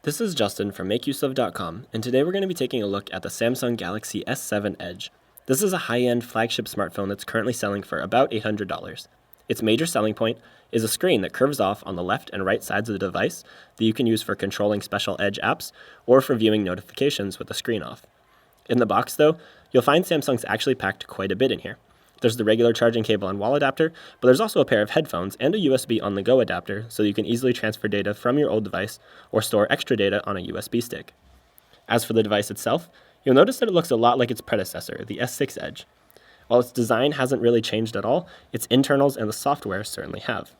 This is Justin from MakeUseOf.com, and today we're going to be taking a look at the Samsung Galaxy S7 Edge. This is a high-end flagship smartphone that's currently selling for about $800. Its major selling point is a screen that curves off on the left and right sides of the device that you can use for controlling special Edge apps or for viewing notifications with the screen off. In the box, though, you'll find Samsung's actually packed quite a bit in here. There's the regular charging cable and wall adapter, but there's also a pair of headphones and a USB on-the-go adapter so you can easily transfer data from your old device or store extra data on a USB stick. As for the device itself, you'll notice that it looks a lot like its predecessor, the S6 Edge. While its design hasn't really changed at all, its internals and the software certainly have.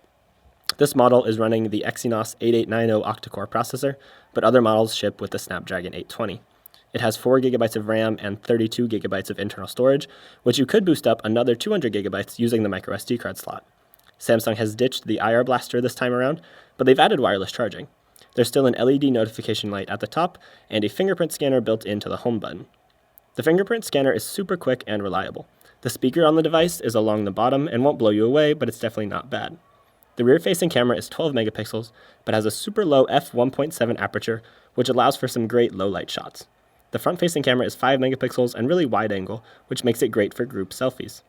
This model is running the Exynos 8890 octa-core processor, but other models ship with the Snapdragon 820. It has 4 GB of RAM and 32 GB of internal storage, which you could boost up another 200 GB using the microSD card slot. Samsung has ditched the IR blaster this time around, but they've added wireless charging. There's still an LED notification light at the top and a fingerprint scanner built into the home button. The fingerprint scanner is super quick and reliable. The speaker on the device is along the bottom and won't blow you away, but it's definitely not bad. The rear-facing camera is 12 megapixels, but has a super low f1.7 aperture, which allows for some great low-light shots. The front-facing camera is 5 megapixels and really wide angle, which makes it great for group selfies.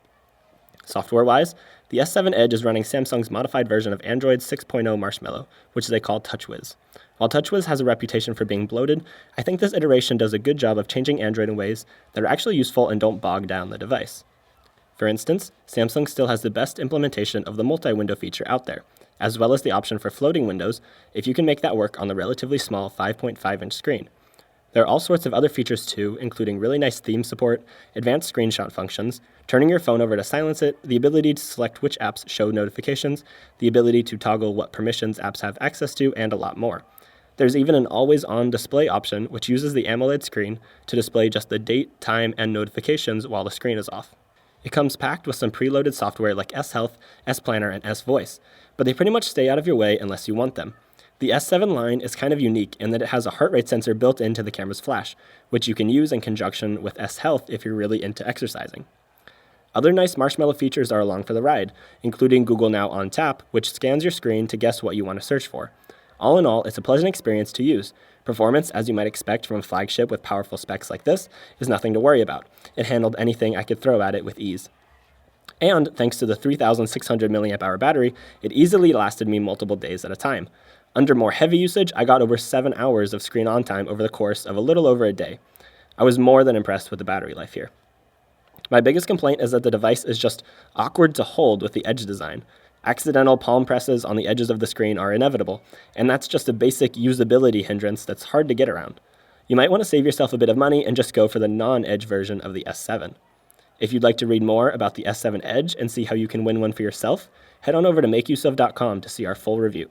Software-wise, the S7 Edge is running Samsung's modified version of Android 6.0 Marshmallow, which they call TouchWiz. While TouchWiz has a reputation for being bloated, I think this iteration does a good job of changing Android in ways that are actually useful and don't bog down the device. For instance, Samsung still has the best implementation of the multi-window feature out there, as well as the option for floating windows if you can make that work on the relatively small 5.5-inch screen. There are all sorts of other features too, including really nice theme support, advanced screenshot functions, turning your phone over to silence it, the ability to select which apps show notifications, the ability to toggle what permissions apps have access to, and a lot more. There's even an always-on display option, which uses the AMOLED screen to display just the date, time, and notifications while the screen is off. It comes packed with some preloaded software like S-Health, S-Planner, and S-Voice, but they pretty much stay out of your way unless you want them. The S7 line is kind of unique in that it has a heart rate sensor built into the camera's flash, which you can use in conjunction with S-Health if you're really into exercising. Other nice Marshmallow features are along for the ride, including Google Now on tap, which scans your screen to guess what you want to search for. All in all, it's a pleasant experience to use. Performance, as you might expect from a flagship with powerful specs like this, is nothing to worry about. It handled anything I could throw at it with ease. And thanks to the 3,600 mAh battery, it easily lasted me multiple days at a time. Under more heavy usage, I got over 7 hours of screen on time over the course of a little over a day. I was more than impressed with the battery life here. My biggest complaint is that the device is just awkward to hold with the Edge design. Accidental palm presses on the edges of the screen are inevitable, and that's just a basic usability hindrance that's hard to get around. You might want to save yourself a bit of money and just go for the non-Edge version of the S7. If you'd like to read more about the S7 Edge and see how you can win one for yourself, head on over to MakeUseOf.com to see our full review.